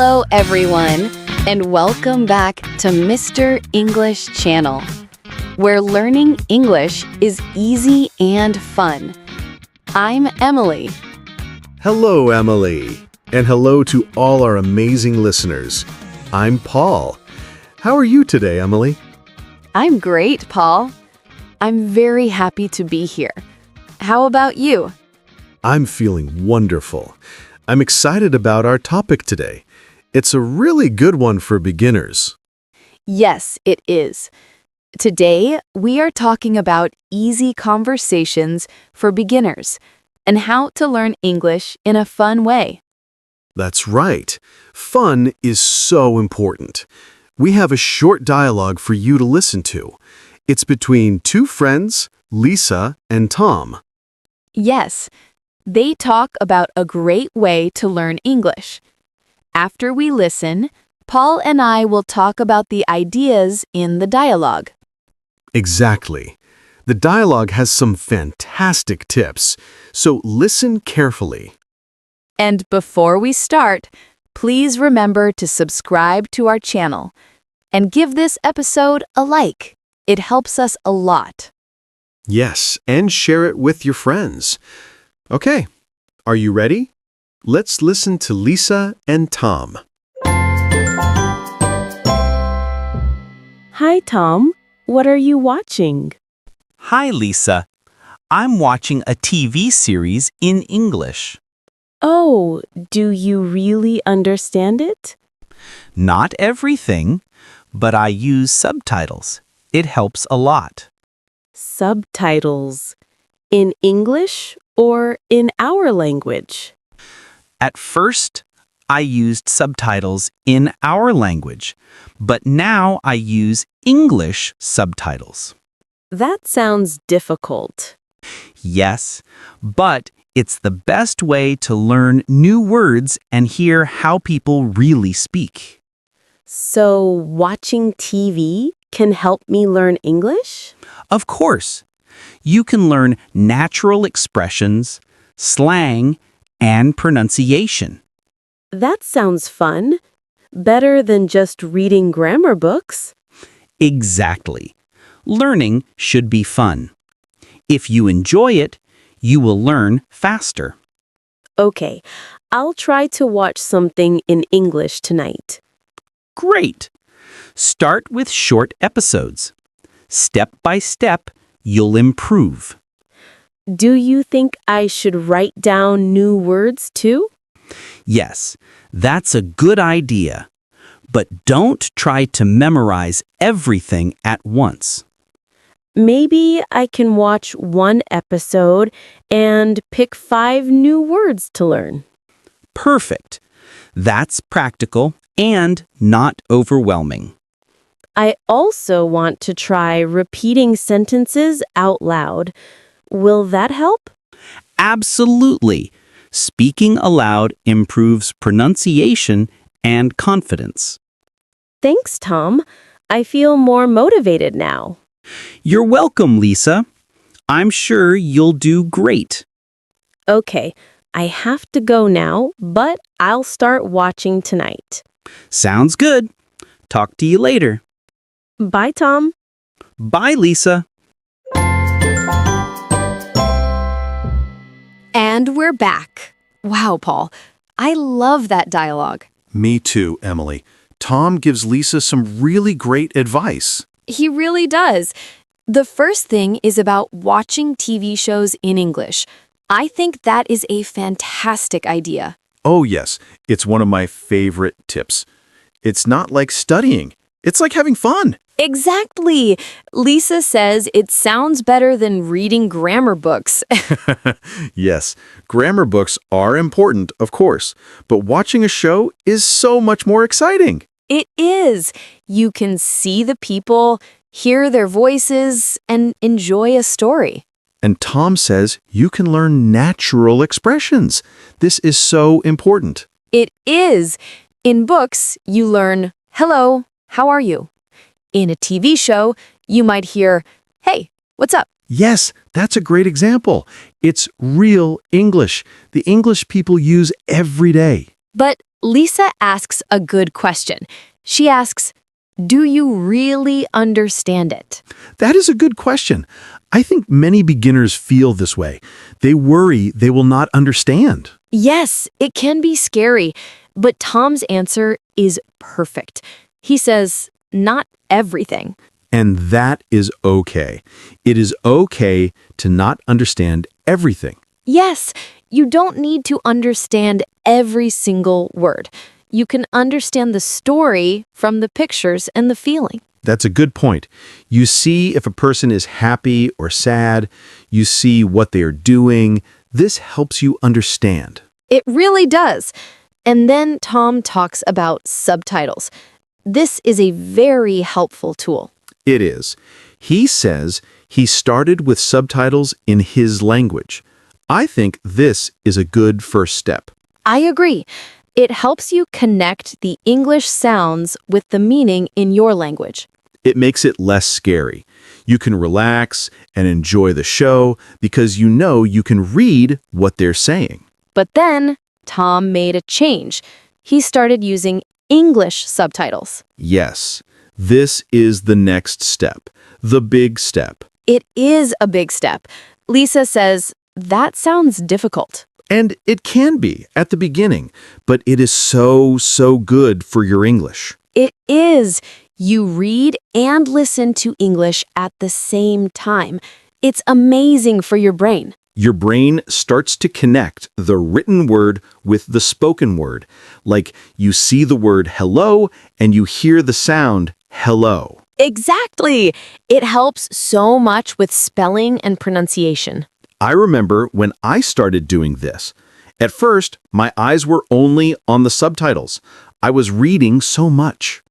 Hello, everyone, and welcome back to Mr. English Channel, where learning English is easy and fun. I'm Emily. Hello, Emily, and hello to all our amazing listeners. I'm Paul. How are you today, Emily? I'm great, Paul. I'm very happy to be here. How about you? I'm feeling wonderful. I'm excited about our topic today. It's a really good one for beginners. Yes, it is. Today, we are talking about easy conversations for beginners and how to learn English in a fun way. That's right. Fun is so important. We have a short dialogue for you to listen to. It's between two friends, Lisa and Tom. Yes, they talk about a great way to learn English. After we listen, Paul and I will talk about the ideas in the dialogue. Exactly. The dialogue has some fantastic tips, so listen carefully. And before we start, please remember to subscribe to our channel and give this episode a like. It helps us a lot. Yes, and share it with your friends. Okay, are you ready? Let's listen to Lisa and Tom. Hi, Tom. What are you watching? Hi, Lisa. I'm watching a TV series in English. Oh, do you really understand it? Not everything, but I use subtitles. It helps a lot. Subtitles. In English or in our language? At first, I used subtitles in our language, but now I use English subtitles. That sounds difficult. Yes, but it's the best way to learn new words and hear how people really speak. So, watching TV can help me learn English? Of course, you can learn natural expressions, slang, and pronunciation. That sounds fun. Better than just reading grammar books. Exactly. Learning should be fun. If you enjoy it, you will learn faster. Okay, I'll try to watch something in English tonight. Great! Start with short episodes. Step by step, you'll improve. Do you think I should write down new words too? Yes, that's a good idea. But don't try to memorize everything at once. Maybe I can watch one episode and pick 5 new words to learn. Perfect. That's practical and not overwhelming. I also want to try repeating sentences out loud. Will that help? Absolutely. Speaking aloud improves pronunciation and confidence. Thanks, Tom. I feel more motivated now. You're welcome, Lisa. I'm sure you'll do great. Okay, I have to go now, but I'll start watching tonight. Sounds good. Talk to you later. Bye, Tom. Bye, Lisa. And we're back. Wow, Paul, I love that dialogue. Me too, Emily. Tom gives Lisa some really great advice. He really does. The first thing is about watching TV shows in English. I think that is a fantastic idea. Oh yes, it's one of my favorite tips. It's not like studying. It's like having fun. Exactly. Lisa says it sounds better than reading grammar books. Yes, grammar books are important, of course, but watching a show is so much more exciting. It is. You can see the people, hear their voices, and enjoy a story. And Tom says you can learn natural expressions. This is so important. It is. In books, you learn, hello, how are you? In a TV show, you might hear, hey, what's up? Yes, that's a great example. It's real English, the English people use every day. But Lisa asks a good question. She asks, "Do you really understand it?" That is a good question. I think many beginners feel this way. They worry they will not understand. Yes, it can be scary, but Tom's answer is perfect. He says, "Not everything." And that is okay. It is okay to not understand everything. Yes, you don't need to understand every single word. You can understand the story from the pictures and the feeling. That's a good point. You see if a person is happy or sad. You see what they are doing. This helps you understand. It really does. And then Tom talks about subtitles. This is a very helpful tool. It is. He says he started with subtitles in his language. I think this is a good first step. I agree. It helps you connect the English sounds with the meaning in your language. It makes it less scary. You can relax and enjoy the show because you know you can read what they're saying. But then Tom made a change. He started using English subtitles. Yes, this is the next step, the big step. It is a big step. Lisa says, "That sounds difficult." And it can be at the beginning, but it is so good for your English. It is. You read and listen to English at the same time. It's amazing for your brain. Your brain starts to connect the written word with the spoken word. Like you see the word hello and you hear the sound hello. Exactly. It helps so much with spelling and pronunciation. I remember when I started doing this. At first, my eyes were only on the subtitles. I was reading so much.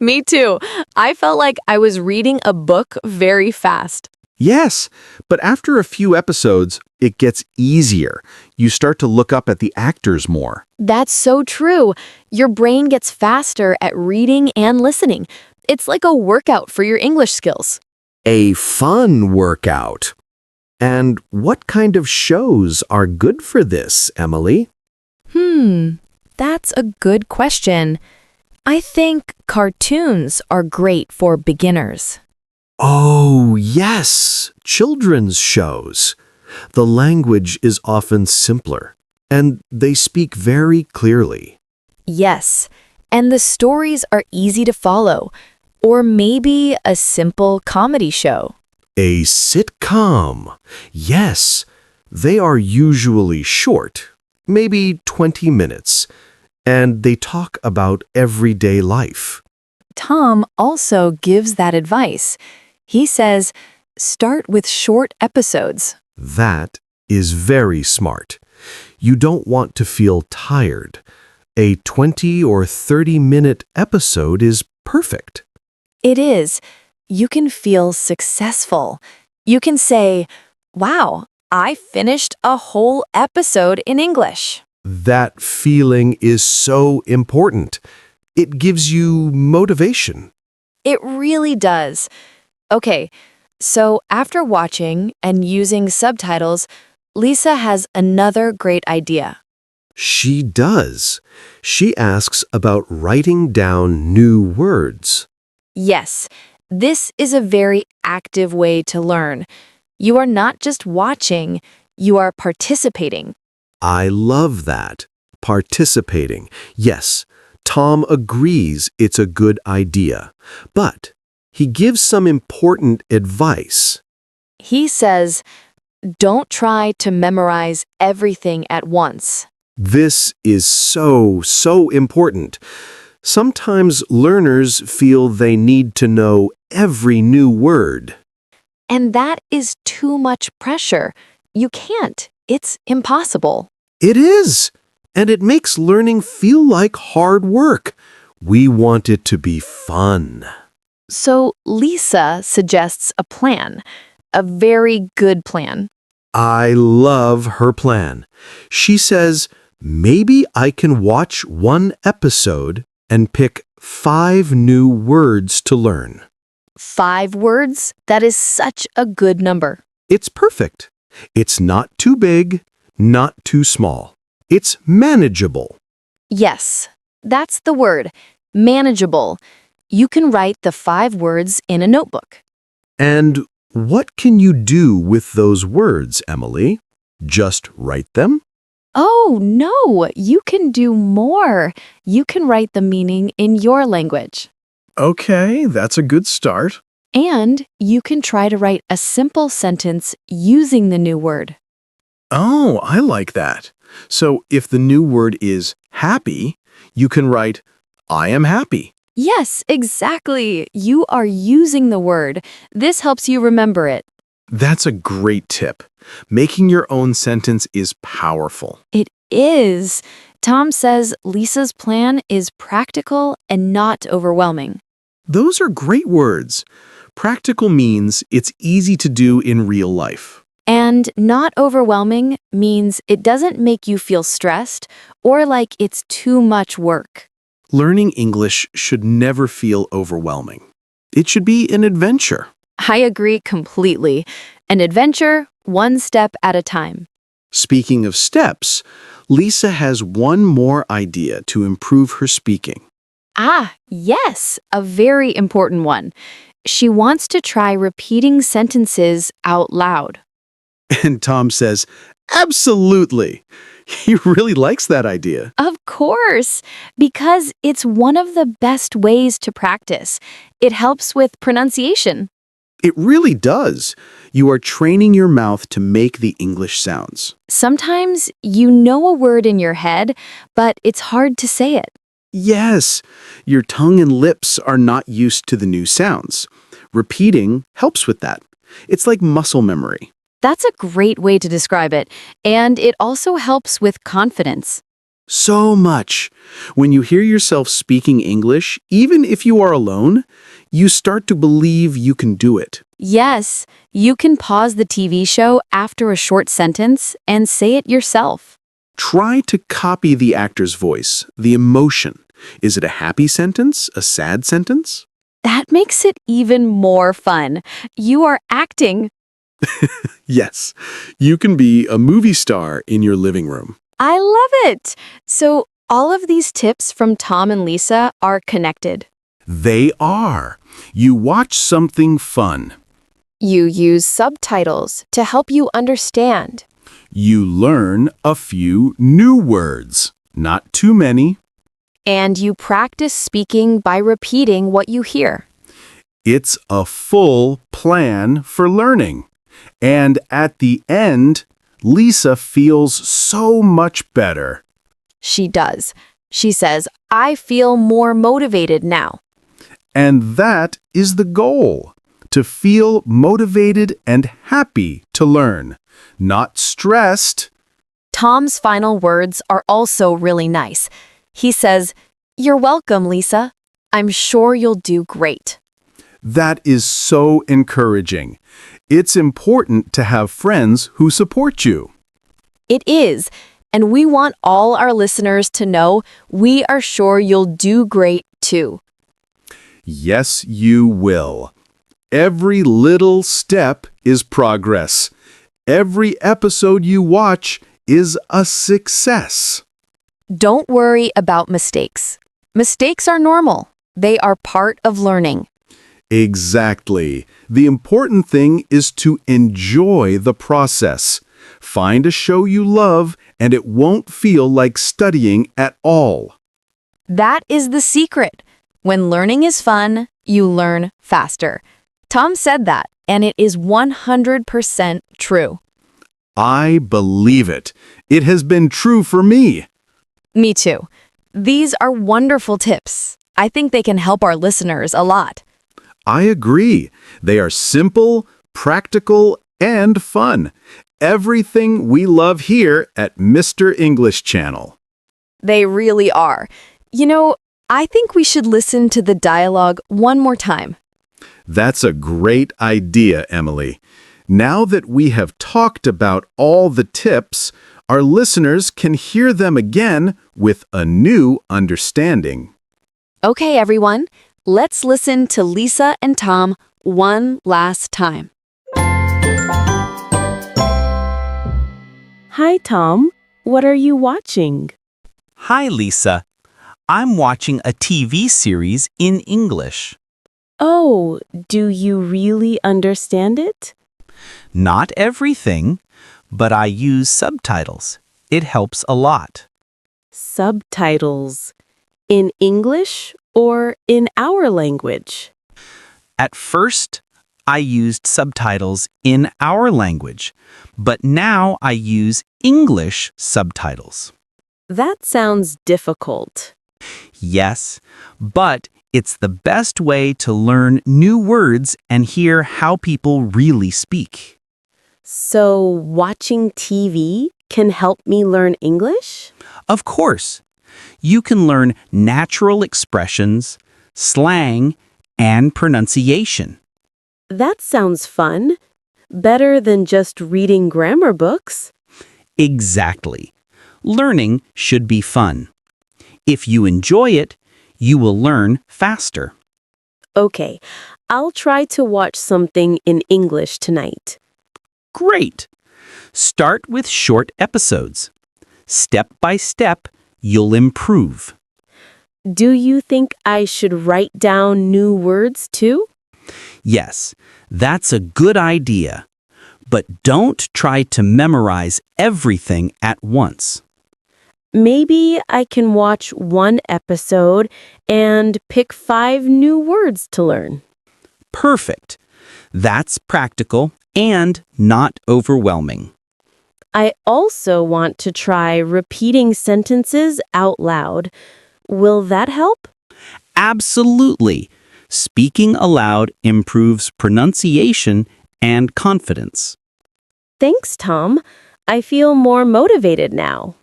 Me too. I felt like I was reading a book very fast. Yes, but after a few episodes, it gets easier. You start to look up at the actors more. That's so true. Your brain gets faster at reading and listening. It's like a workout for your English skills. A fun workout. And what kind of shows are good for this, Emily? That's a good question. I think cartoons are great for beginners. Oh, yes, children's shows. The language is often simpler, and they speak very clearly. Yes, and the stories are easy to follow. Or maybe a simple comedy show. A sitcom. Yes, they are usually short, maybe 20 minutes, and they talk about everyday life. Tom also gives that advice. He says, start with short episodes. That is very smart. You don't want to feel tired. A 20 or 30-minute episode is perfect. It is. You can feel successful. You can say, wow, I finished a whole episode in English. That feeling is so important. It gives you motivation. It really does. Okay, so after watching and using subtitles, Lisa has another great idea. She does. She asks about writing down new words. Yes, this is a very active way to learn. You are not just watching, you are participating. I love that. Participating. Yes, Tom agrees it's a good idea. But he gives some important advice. He says, don't try to memorize everything at once. This is so important. Sometimes learners feel they need to know every new word. And that is too much pressure. You can't. It's impossible. It is. And it makes learning feel like hard work. We want it to be fun. So Lisa suggests a plan, a very good plan. I love her plan. She says, maybe I can watch one episode and pick 5 new words to learn. 5 words? That is such a good number. It's perfect. It's not too big, not too small. It's manageable. Yes, that's the word. Manageable. You can write the 5 words in a notebook. And what can you do with those words, Emily? Just write them? Oh, no, you can do more. You can write the meaning in your language. Okay, that's a good start. And you can try to write a simple sentence using the new word. Oh, I like that. So if the new word is happy, you can write, I am happy. Yes, exactly. You are using the word. This helps you remember it. That's a great tip. Making your own sentence is powerful. It is. Tom says Lisa's plan is practical and not overwhelming. Those are great words. Practical means it's easy to do in real life. And not overwhelming means it doesn't make you feel stressed or like it's too much work. Learning English should never feel overwhelming. It should be an adventure. I agree completely. An adventure, one step at a time. Speaking of steps, Lisa has one more idea to improve her speaking. Ah, yes, a very important one. She wants to try repeating sentences out loud. And Tom says, absolutely. He really likes that idea. Of course, because it's one of the best ways to practice. It helps with pronunciation. It really does. You are training your mouth to make the English sounds. Sometimes you know a word in your head, but it's hard to say it. Yes, your tongue and lips are not used to the new sounds. Repeating helps with that. It's like muscle memory. That's a great way to describe it, and it also helps with confidence. So much. When you hear yourself speaking English, even if you are alone, you start to believe you can do it. Yes, you can pause the TV show after a short sentence and say it yourself. Try to copy the actor's voice, the emotion. Is it a happy sentence, a sad sentence? That makes it even more fun. You are acting. Yes, you can be a movie star in your living room. I love it. So, all of these tips from Tom and Lisa are connected. They are. You watch something fun. You use subtitles to help you understand. You learn a few new words, not too many. And you practice speaking by repeating what you hear. It's a full plan for learning. And at the end, Lisa feels so much better. She does. She says, I feel more motivated now. And that is the goal, to feel motivated and happy to learn, not stressed. Tom's final words are also really nice. He says, You're welcome, Lisa. I'm sure you'll do great. That is so encouraging. It's important to have friends who support you. It is, and we want all our listeners to know we are sure you'll do great too. Yes, you will. Every little step is progress. Every episode you watch is a success. Don't worry about mistakes. Mistakes are normal. They are part of learning. Exactly. The important thing is to enjoy the process. Find a show you love, and it won't feel like studying at all. That is the secret. When learning is fun, you learn faster. Tom said that, and it is 100% true. I believe it. It has been true for me. Me too. These are wonderful tips. I think they can help our listeners a lot. I agree. They are simple, practical, and fun. Everything we love here at Mr. English Channel. They really are. You know, I think we should listen to the dialogue one more time. That's a great idea, Emily. Now that we have talked about all the tips, our listeners can hear them again with a new understanding. Okay, everyone, let's listen to Lisa and Tom one last time. Hi, Tom. What are you watching? Hi, Lisa. I'm watching a TV series in English. Oh, do you really understand it? Not everything, but I use subtitles. It helps a lot. Subtitles. In English or in our language? At first, I used subtitles in our language, but now I use English subtitles. That sounds difficult. Yes, but it's the best way to learn new words and hear how people really speak. So, watching TV can help me learn English? Of course, you can learn natural expressions, slang, and pronunciation. That sounds fun. Better than just reading grammar books. Exactly. Learning should be fun. If you enjoy it, you will learn faster. Okay, I'll try to watch something in English tonight. Great! Start with short episodes. Step by step, you'll improve. Do you think I should write down new words too? Yes, that's a good idea. But don't try to memorize everything at once. Maybe I can watch one episode and pick 5 new words to learn. Perfect. That's practical and not overwhelming. I also want to try repeating sentences out loud. Will that help? Absolutely. Speaking aloud improves pronunciation and confidence. Thanks, Tom. I feel more motivated now.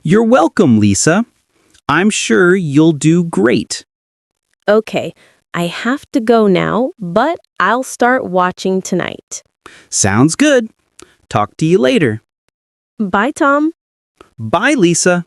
You're welcome, Lisa. I'm sure you'll do great. Okay, I have to go now, but I'll start watching tonight. Sounds good. Talk to you later. Bye, Tom. Bye, Lisa.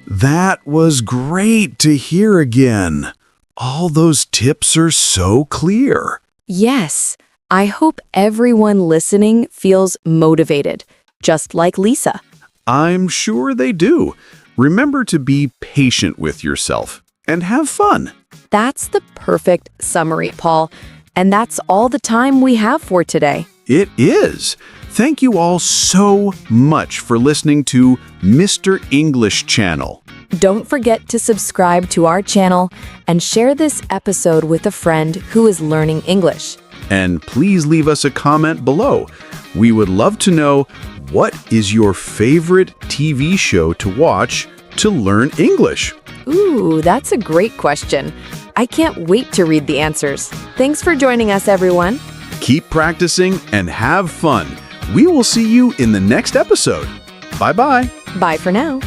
That was great to hear again. All those tips are so clear. Yes, I hope everyone listening feels motivated, just like Lisa. I'm sure they do. Remember to be patient with yourself and have fun. That's the perfect summary, Paul. And that's all the time we have for today. It is. Thank you all so much for listening to Mr. English Channel. Don't forget to subscribe to our channel and share this episode with a friend who is learning English. And please leave us a comment below. We would love to know, what is your favorite TV show to watch to learn English? Ooh, that's a great question. I can't wait to read the answers. Thanks for joining us, everyone. Keep practicing and have fun. We will see you in the next episode. Bye-bye. Bye for now.